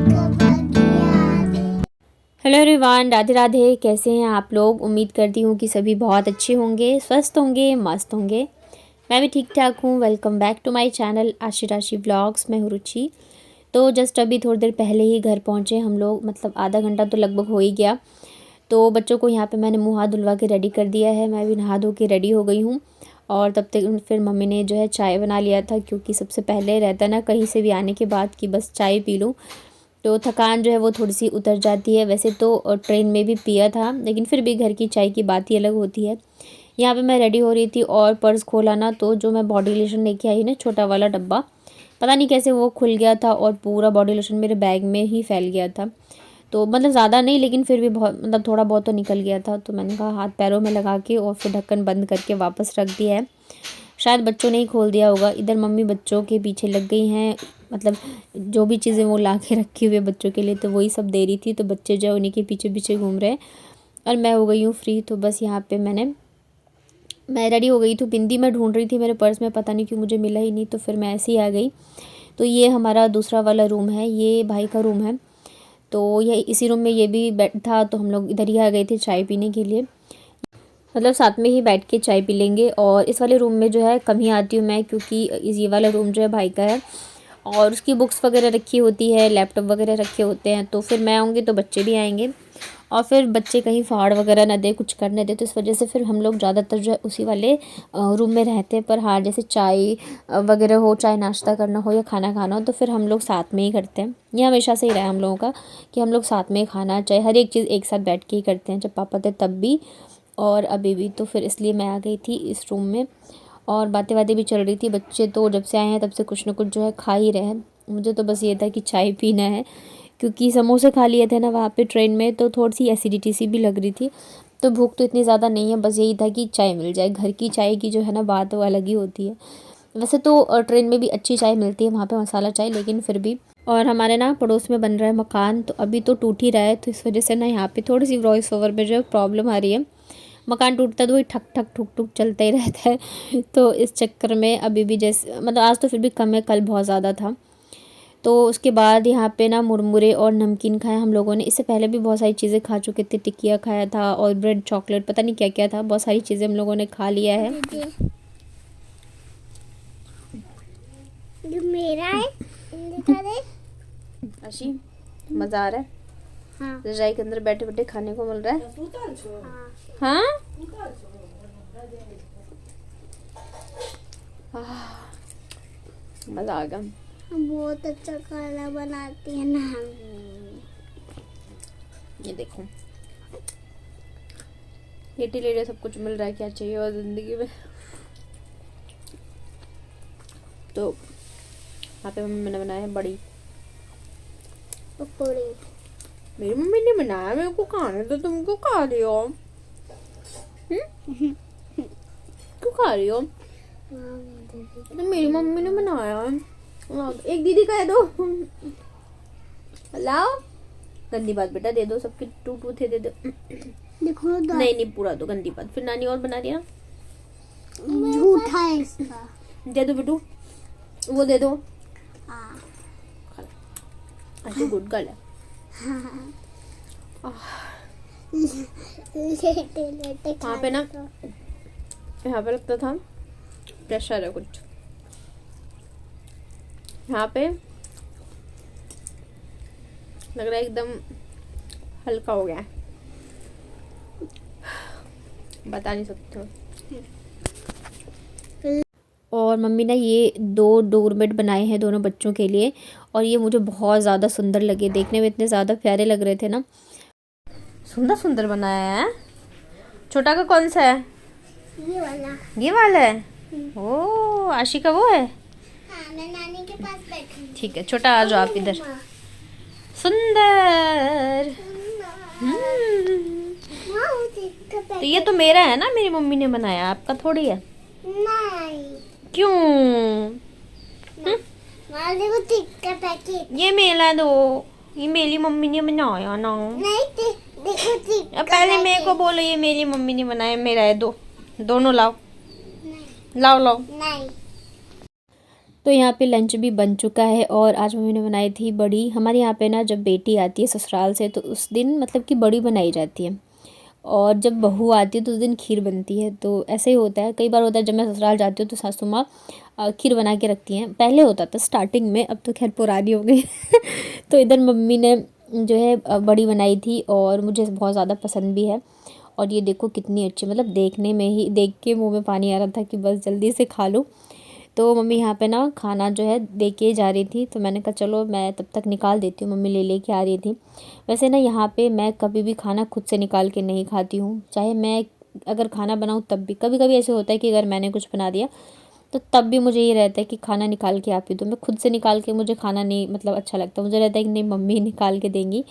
Hello everyone, Radhe Radhe. कैसे हैं आप लोग? उम्मीद करती हूँ कि सभी बहुत अच्छे होंगे, स्वस्थ होंगे, मस्त होंगे। मैं भी ठीक ठाक हूँ। Welcome back to my channel Ashi Rashi vlogs. मैं हूँ रुचि। तो जस्ट अभी थोड़ी देर पहले ही घर पहुँचे हम लोग, मतलब आधा घंटा तो लगभग हो ही गया। तो बच्चों को यहाँ पे मैंने मुँह हाथ धुलवा के रेडी कर दिया है। मैं भी नहा धो के रेडी हो गई हूँ। और तब तक फिर मम्मी ने जो है चाय बना लिया था, क्योंकि सबसे पहले रहता ना कहीं से भी आने के बाद कि बस चाय पी लूँ, तो थकान जो है वो थोड़ी सी उतर जाती है। वैसे तो ट्रेन में भी पिया था, लेकिन फिर भी घर की चाय की बात ही अलग होती है। यहाँ पे मैं रेडी हो रही थी और पर्स खोला ना, तो जो मैं बॉडी लोशन लेके आई ना, छोटा वाला डब्बा, पता नहीं कैसे वो खुल गया था और पूरा बॉडी लोशन मेरे बैग में ही फैल गया था। तो मतलब ज़्यादा नहीं, लेकिन फिर भी बहुत, मतलब थोड़ा बहुत तो निकल गया था। तो मैंने कहा हाथ पैरों में लगा के और फिर ढक्कन बंद करके वापस रख दिया है। शायद बच्चों ने ही खोल दिया होगा। इधर मम्मी बच्चों के पीछे लग गई हैं, मतलब जो भी चीज़ें वो ला के रखी हुई है बच्चों के लिए, तो वही सब दे रही थी। तो बच्चे जो है उन्हीं के पीछे पीछे घूम रहे हैं और मैं हो गई हूँ फ्री। तो बस यहाँ पे मैं रेडी हो गई। तो बिंदी मैं ढूंढ रही थी मेरे पर्स में, पता नहीं क्यों मुझे मिला ही नहीं, तो फिर मैं ऐसे ही आ गई। तो ये हमारा दूसरा वाला रूम है, ये भाई का रूम है। तो ये इसी रूम में ये भी बैठ था, तो हम लोग इधर ही आ गए थे चाय पीने के लिए। मतलब साथ में ही बैठ के चाय पी लेंगे। और इस वाले रूम में जो है कम ही आती हूँ मैं, क्योंकि ये वाला रूम जो है भाई का है और उसकी बुक्स वगैरह रखी होती है, लैपटॉप वगैरह रखे होते हैं। तो फिर मैं आऊँगी तो बच्चे भी आएंगे, और फिर बच्चे कहीं फाड़ वगैरह ना दे, कुछ करने दे, तो इस वजह से फिर हम लोग ज़्यादातर जो है उसी वाले रूम में रहते हैं। पर हाँ, जैसे चाय वगैरह हो, चाय नाश्ता करना हो या खाना खाना हो, तो फिर हम लोग साथ में ही करते हैं। ये हमेशा से ही रहा है हम लोगों का कि हम लोग साथ में ही खाना, चाहे हर एक चीज़ एक साथ बैठ के ही करते हैं। जब पापा थे तब भी और अभी भी। तो फिर इसलिए मैं आ गई थी इस रूम में और बातें बातें भी चल रही थी। बच्चे तो जब से आए हैं तब से कुछ ना कुछ जो है खा ही रहे हैं। मुझे तो बस ये था कि चाय पीना है, क्योंकि समोसे खा लिए थे ना वहाँ पे ट्रेन में, तो थोड़ी सी एसिडिटी सी भी लग रही थी। तो भूख तो इतनी ज़्यादा नहीं है, बस यही था कि चाय मिल जाए। घर की चाय की जो है ना बात वो अलग ही होती है। वैसे तो ट्रेन में भी अच्छी चाय मिलती है वहाँ पे, मसाला चाय, लेकिन फिर भी। और हमारे ना पड़ोस में बन रहा है मकान, तो अभी तो टूट ही रहा है, तो इस वजह से ना यहाँ पे थोड़ी सी वॉइस ओवर में जो है प्रॉब्लम आ रही है। मकान टूटता है तो वही ठक ठक ठुक ठुक चलता ही रहता है। तो इस चक्कर में अभी भी जैसे, मतलब आज तो फिर भी कम है, कल बहुत ज़्यादा था। तो उसके बाद यहाँ पे ना मुरमुरे और नमकीन खाया हम लोगों ने। इससे पहले भी बहुत सारी चीज़ें खा चुके थे, टिकिया खाया था और ब्रेड चॉकलेट, पता नहीं क्या क्या था, बहुत सारी चीज़ें हम लोगों ने खा लिया है। जो मेरा है दिखा दे। अशी मज़ा आ रहा है। हाँ। रजाई के अंदर बैठे बैठे खाने को मिल रहा है। हाँ, मज़ा आ गया। बहुत अच्छा खाना बनाती है ना हम। ये देखो, लेटे लेटे सब कुछ मिल रहा है, क्या चाहिए और ज़िंदगी में। तो यहाँ पे मम्मी ने बनाया है बड़ी पकौड़ी। मेरी मम्मी ने बनाया, मेरे को खाने तो तुम क्यों खा रही हो? क्यों खा रही हो? तो मेरी मम्मी ने बनाया। एक दीदी का है, दो लाओ। गंदी बात बेटा, दे दो, सबके टू टू थे, दे दो। देखो नहीं नहीं, पूरा दो, गंदी बात। फिर नानी और बना दिया, झूठा है इसका। दे दो बेटू, वो दे दो। हाँ। अच्छा, गुड गर्ल है। लेटे लेटे यहाँ पे ना, यहाँ पे लगता था प्रेशर है कुछ, यहाँ पे लग रहा है एकदम हल्का हो गया है, बता नहीं सकते। और मम्मी ने ये दो डोरमेट बनाए हैं दोनों बच्चों के लिए, और ये मुझे बहुत ज़्यादा सुंदर लगे, देखने में इतने ज़्यादा प्यारे लग रहे थे ना। सुंदर सुंदर बनाया है। छोटा का कौन सा है? ये वाला। ये वाला है। ओ, आशी का वो है। हाँ, मैं नानी के पास बैठी हूँ। ठीक है, छोटा आ जाओ आप इधर। सुंदर। तो ये तो मेरा है ना, मेरी मम्मी ने बनाया, आपका थोड़ी है। नहीं। क्यों? देखो टिक्का पैकेट। ये मेला दो, ये मेरी मम्मी ने बनाया ना। नहीं, देखो टिक्का। पहले मेरे को बोलो ये मेरी मम्मी ने बनाया, मेरा है, दो, दोनों लाओ। नहीं। लाओ लाओ। नहीं। तो यहाँ पे लंच भी बन चुका है और आज मम्मी ने बनाई थी बड़ी। हमारे यहाँ पे ना जब बेटी आती है ससुराल से तो उस दिन मतलब कि बड़ी बनाई जाती है, और जब बहू आती है तो उस दिन खीर बनती है। तो ऐसे ही होता है, कई बार होता है जब मैं ससुराल जाती हूँ तो सासू माँ खीर बना के रखती हैं। पहले होता था स्टार्टिंग में, अब तो खैर पुरानी हो गई तो इधर मम्मी ने जो है बड़ी बनाई थी और मुझे बहुत ज़्यादा पसंद भी है। और ये देखो कितनी अच्छी, मतलब देखने में ही देख के मुँह में पानी आ रहा था कि बस जल्दी से खा लूँ। तो मम्मी यहाँ पे ना खाना जो है दे के जा रही थी, तो मैंने कहा चलो मैं तब तक निकाल देती हूँ, मम्मी ले लेके आ रही थी। वैसे ना यहाँ पे मैं कभी भी खाना खुद से निकाल के नहीं खाती हूँ, चाहे मैं अगर खाना बनाऊँ तब भी। कभी कभी ऐसे होता है कि अगर मैंने कुछ बना दिया तो तब भी मुझे ये रहता है कि खाना निकाल के आप ही दो। मैं खुद से निकाल के मुझे खाना नहीं मतलब अच्छा लगता, मुझे रहता है कि नहीं मम्मी निकाल के देंगी।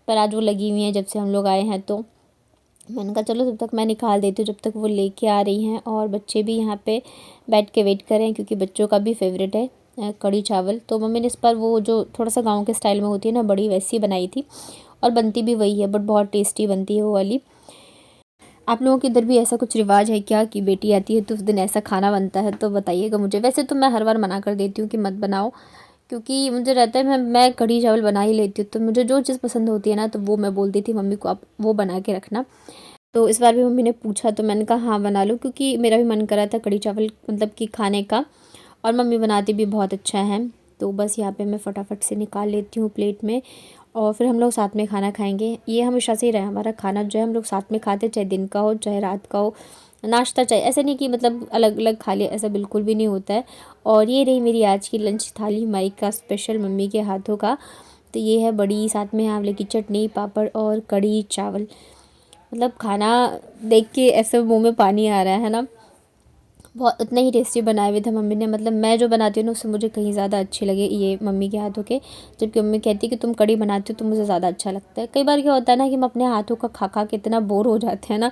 पर आज वो लगी हुई हैं जब से हम लोग आए हैं, तो मैंने कहा चलो तब तक मैं निकाल देती हूँ जब तक वो लेके आ रही हैं। और बच्चे भी यहाँ पे बैठ के वेट कर रहे हैं क्योंकि बच्चों का भी फेवरेट है कढ़ी चावल। तो मम्मी ने इस पर वो जो थोड़ा सा गांव के स्टाइल में होती है ना बड़ी, वैसी बनाई थी और बनती भी वही है, बट बहुत टेस्टी बनती है वो वाली। आप लोगों के इधर भी ऐसा कुछ रिवाज है क्या कि बेटी आती है तो उस दिन ऐसा खाना बनता है? तो बताइएगा मुझे। वैसे तो मैं हर बार मना कर देती हूँ कि मत बनाओ, क्योंकि मुझे रहता है मैं कढ़ी चावल बना ही लेती हूँ। तो मुझे जो चीज़ पसंद होती है ना तो वो मैं बोलती थी मम्मी को आप वो बना के रखना। तो इस बार भी मम्मी ने पूछा तो मैंने कहा हाँ बना लो, क्योंकि मेरा भी मन कर रहा था कढ़ी चावल मतलब कि खाने का, और मम्मी बनाती भी बहुत अच्छा है। तो बस यहाँ पे मैं फटाफट से निकाल लेती हूँ प्लेट में, और फिर हम लोग साथ में खाना खाएंगे। ये हमेशा से ही रहा हमारा खाना जो है, हम लोग साथ में खाते, चाहे दिन का हो चाहे रात का हो, नाश्ता चाहे, ऐसे नहीं कि मतलब अलग अलग खा लिया, ऐसा बिल्कुल भी नहीं होता है। और ये रही मेरी आज की लंच थाली, माई का स्पेशल मम्मी के हाथों का। तो ये है बड़ी, साथ में आंवले की चटनी, पापड़ और कढ़ी चावल। मतलब खाना देख के ऐसे मुंह में पानी आ रहा है ना, बहुत इतना ही टेस्टी बनाए हुए थे मम्मी ने। मतलब मैं जो बनाती हूँ ना उससे मुझे कहीं ज़्यादा अच्छे लगे ये मम्मी के हाथों के। जबकि मम्मी कहती है कि तुम कढ़ी बनाती हो तो मुझे ज़्यादा अच्छा लगता है। कई बार क्या होता है ना कि हम अपने हाथों का खा खा के इतना बोर हो जाते हैं ना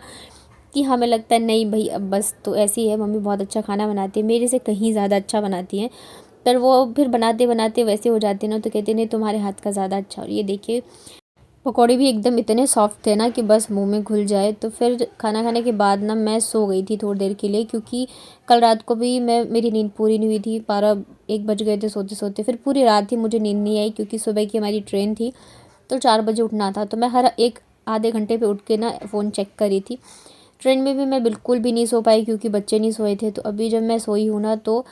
कि हमें लगता है नहीं भाई अब बस। तो ऐसी है, मम्मी बहुत अच्छा खाना बनाती है, मेरे से कहीं ज़्यादा अच्छा बनाती हैं। पर वो फिर बनाते बनाते वैसे हो जाते हैं ना तो कहते नहीं तुम्हारे हाथ का ज़्यादा अच्छा। और ये देखिए पकौड़े भी एकदम इतने सॉफ्ट थे ना कि बस मुंह में घुल जाए। तो फिर खाना खाने के बाद ना मैं सो गई थी थोड़ी देर के लिए, क्योंकि कल रात को भी मेरी नींद पूरी नहीं हुई थी। 12-1 बज गए थे सोते सोते। फिर पूरी रात ही मुझे नींद नहीं आई क्योंकि सुबह की हमारी ट्रेन थी तो 4 बजे उठना था। तो मैं हर एक आधे घंटे पे उठ के ना फ़ोन चेक करी थी। ट्रेन में भी मैं बिल्कुल भी नहीं सो पाई क्योंकि बच्चे नहीं सोए थे। तो अभी जब मैं सोई हूँ ना तो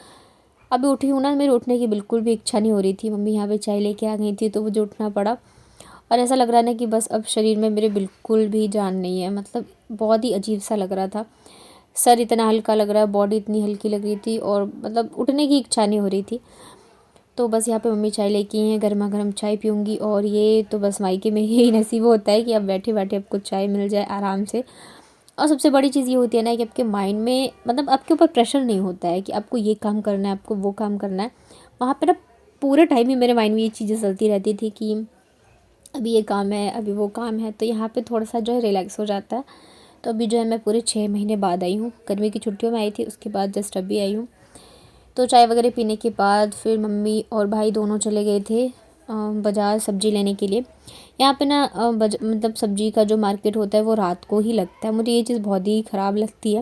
अभी उठी हूँ ना, मेरे उठने की बिल्कुल भी इच्छा नहीं हो रही थी। मम्मी यहाँ पे चाय लेके आ गई थी तो मुझे उठना पड़ा। और ऐसा लग रहा है ना कि बस अब शरीर में मेरे बिल्कुल भी जान नहीं है। मतलब बहुत ही अजीब सा लग रहा था, सर इतना हल्का लग रहा है, बॉडी इतनी हल्की लग रही थी और मतलब उठने की इच्छा नहीं हो रही थी। तो बस यहाँ पे मम्मी चाय लेके आई हैं, गर्मा गर्म चाय पीऊँगी। और ये तो बस मायके में यही नसीब होता है कि अब बैठे बैठे आपको चाय मिल जाए आराम से। और सबसे बड़ी चीज़ ये होती है ना कि आपके माइंड में मतलब आपके ऊपर प्रेशर नहीं होता है कि आपको ये काम करना है, आपको वो काम करना है। वहाँ पर ना पूरे टाइम ही मेरे माइंड में ये चीज़ें चलती रहती थी कि अभी ये काम है, अभी वो काम है। तो यहाँ पे थोड़ा सा जो है रिलैक्स हो जाता है। तो अभी जो है मैं पूरे 6 महीने बाद आई हूँ, गर्मी की छुट्टियों में आई थी, उसके बाद जस्ट अभी आई हूँ। तो चाय वगैरह पीने के बाद फिर मम्मी और भाई दोनों चले गए थे बाज़ार सब्ज़ी लेने के लिए। यहाँ पे ना मतलब सब्ज़ी का जो मार्केट होता है वो रात को ही लगता है। मुझे ये चीज़ बहुत ही ख़राब लगती है।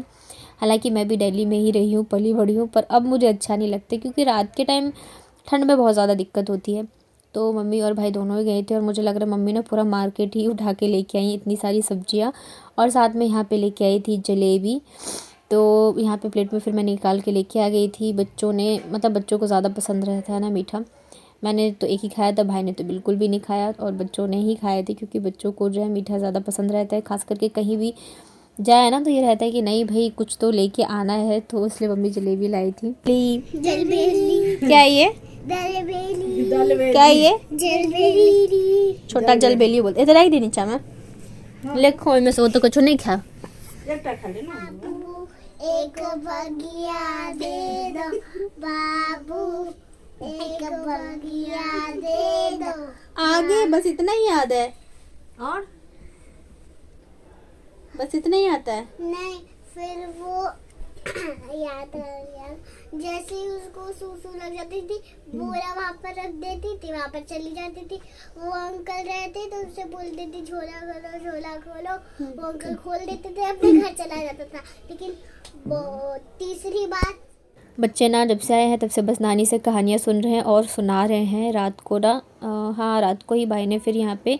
हालांकि मैं भी दिल्ली में ही रही हूँ, पली बड़ी हूँ, पर अब मुझे अच्छा नहीं लगता क्योंकि रात के टाइम ठंड में बहुत ज़्यादा दिक्कत होती है। तो मम्मी और भाई दोनों ही गए थे और मुझे लग रहा है मम्मी ने पूरा मार्केट ही उठा के लेके आई इतनी सारी सब्जियां। और साथ में यहाँ पे लेके आई थी जलेबी। तो यहाँ पे प्लेट में फिर मैं निकाल के लेके आ गई थी। बच्चों ने मतलब बच्चों को ज़्यादा पसंद रहता है ना मीठा। मैंने तो एक ही खाया था, भाई ने तो बिल्कुल भी नहीं खाया और बच्चों ने ही खाए थे क्योंकि बच्चों को जो है मीठा ज़्यादा पसंद रहता है। खास करके कहीं भी जाए ना तो ये रहता है कि नहीं भाई कुछ तो लेके आना है, तो इसलिए मम्मी जलेबी लाई थी। जलबेली क्या है ये? दलबेली क्या है ये? जलबेली छोटा जलबेली बोलते इधर आई दी नीचा में लिखो में से वो तो कुछ नहीं खा। बाबू एक बगिया दे दो, बाबू एक बगिया दे दो। आगे बस इतना ही याद है और बस इतना ही आता है। नहीं फिर वो याद आ गया। जैसे ही उसको सूसू लग जाती थी बोरा वहाँ पर रख देती थी, वहाँ पर चली जाती थी। वो अंकल रहते तो उससे बोलती थी झोला खोलो झोला खोलो। वो अंकल खोल देते थे, अपने घर चला जाता था। लेकिन वो तीसरी बार बच्चे ना जब से आए हैं तब से बस नानी से कहानियाँ सुन रहे हैं और सुना रहे हैं। रात को ना हाँ रात को ही भाई ने फिर यहाँ पे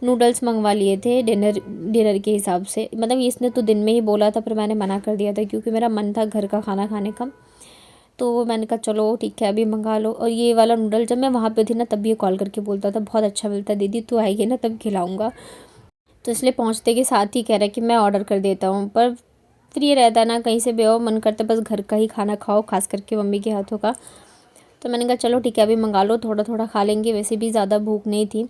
नूडल्स मंगवा लिए थे डिनर के हिसाब से। मतलब इसने तो दिन में ही बोला था पर मैंने मना कर दिया था क्योंकि मेरा मन था घर का खाना खाने का। तो मैंने कहा चलो ठीक है अभी मंगा लो। और ये वाला नूडल जब मैं वहाँ पे थी ना तब ये कॉल करके बोलता था बहुत अच्छा मिलता है दीदी, तू आएगी ना तब खिलाऊँगा। तो इसलिए पहुँचते के साथ ही कह रहा है कि मैं ऑर्डर कर देता हूँ। पर फिर ये रहता है ना कहीं से भी आओ मन करता है बस घर का ही खाना खाओ, खास करके मम्मी के हाथों का। तो मैंने कहा चलो ठीक है अभी मंगा लो, थोड़ा थोड़ा खा लेंगे, वैसे भी ज़्यादा भूख नहीं थी।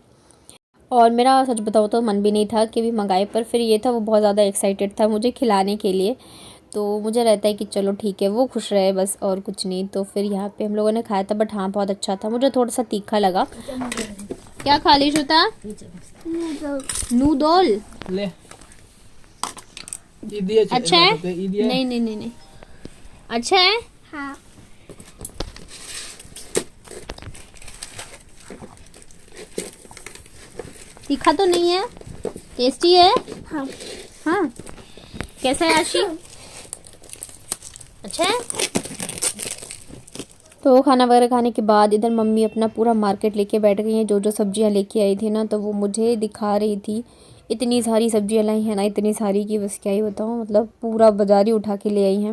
और मेरा सच बताओ तो मन भी नहीं था कि भी मंगाए, पर फिर ये था वो बहुत ज़्यादा एक्साइटेड था मुझे खिलाने के लिए। तो मुझे रहता है कि चलो ठीक है वो खुश रहे बस और कुछ नहीं। तो फिर यहाँ पे हम लोगों ने खाया था बट हाँ बहुत अच्छा था, मुझे थोड़ा सा तीखा लगा। क्या खा ली श्रुता? नूडल ले अच्छा है? नहीं नहीं नहीं नहीं अच्छा है। हाँ तीखा तो नहीं है, टेस्टी है। हाँ हाँ कैसा है आशी? अच्छा है। तो खाना वगैरह खाने के बाद इधर मम्मी अपना पूरा मार्केट लेके बैठ गई हैं। जो जो सब्जियां लेके आई थी ना तो वो मुझे दिखा रही थी। इतनी सारी सब्जियां लाई हैं ना, इतनी सारी कि बस क्या ही बताऊँ, मतलब पूरा बाजार ही उठा के ले आई हैं।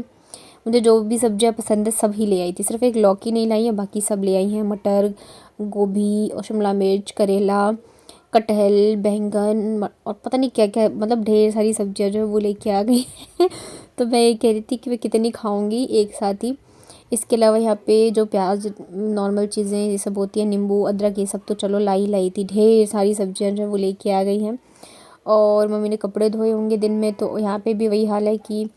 मुझे जो भी सब्जियां पसंद है सब ही ले आई थी, सिर्फ एक लौकी नहीं लाई है, बाकी सब ले आई हैं। मटर, गोभी और शिमला मिर्च, करेला, कटहल, बैंगन और पता नहीं क्या क्या, मतलब ढेर सारी सब्जियां जो है वो लेके आ गई तो मैं ये कह रही थी कि मैं कितनी खाऊंगी एक साथ ही। इसके अलावा यहाँ पे जो प्याज नॉर्मल चीज़ें ये सब होती हैं, नींबू, अदरक, ये सब तो चलो लाई थी। ढेर सारी सब्जियां जो है वो लेके आ गई हैं। और मम्मी ने कपड़े धोए होंगे दिन में, तो यहाँ पे भी वही हाल है कि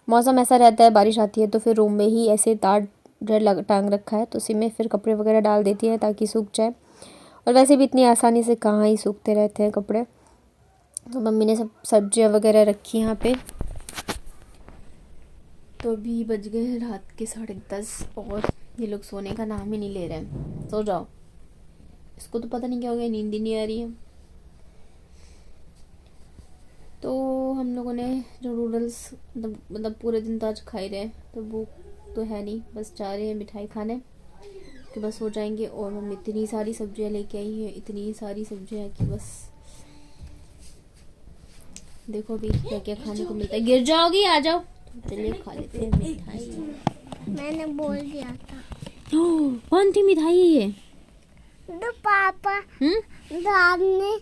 मौसम ऐसा रहता है, बारिश आती है तो फिर रूम में ही ऐसे तार टांग रखा है तो उसी में फिर कपड़े वगैरह डाल देती है ताकि सूख जाए। और वैसे भी इतनी आसानी से कहाँ ही सूखते रहते हैं कपड़े। तो मम्मी ने सब सब्जियां वगैरह रखी यहाँ पे। तो अभी बज गए हैं रात के 10:30 और ये लोग सोने का नाम ही नहीं ले रहे हैं। सो जाओ, इसको तो पता नहीं क्या हो गया, नींद ही नहीं आ रही है। तो हम लोगों ने जो नूडल्स मतलब पूरे दिन तो आज खा ही रहे, तो भूख तो है नहीं, बस जा रहे हैं मिठाई खाने कि बस हो जाएंगे। और मम्मी इतनी सारी सब्जियां लेके आई हैं, इतनी सारी सब्जियां कि बस देखो अभी क्या क्या खाने को मिलता है। गिर जाओगी, आ जाओ। तो चलिए खा लेते हैं मिठाई। मैंने बोल दिया था। कौन थी मिठाई ये? तो पापा दाद ने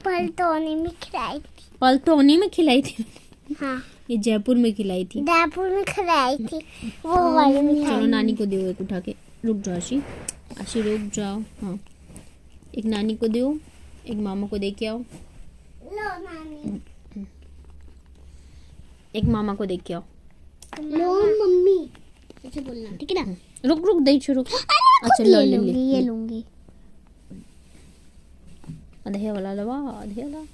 पलटोनी में खिलाई थी। पलटोनी में खिलाई थी? हाँ ये जयपुर में खिलाई थी। जयपुर में खिलाई थी वो वाली मिठाई। चलो नानी को दो एक उठा के। रुक जाओ आशी, आशी रुक जाओ। हाँ एक नानी को दो, एक मामा को दे के आओ। लो नानी, एक मामा को दे के आओ। लो मम्मी, ऐसे बोलना ठीक है ना। रुक रुक दे शुरू। अच्छा लो ले ये लूंगी। आधे वाला लवा, आधे वाला।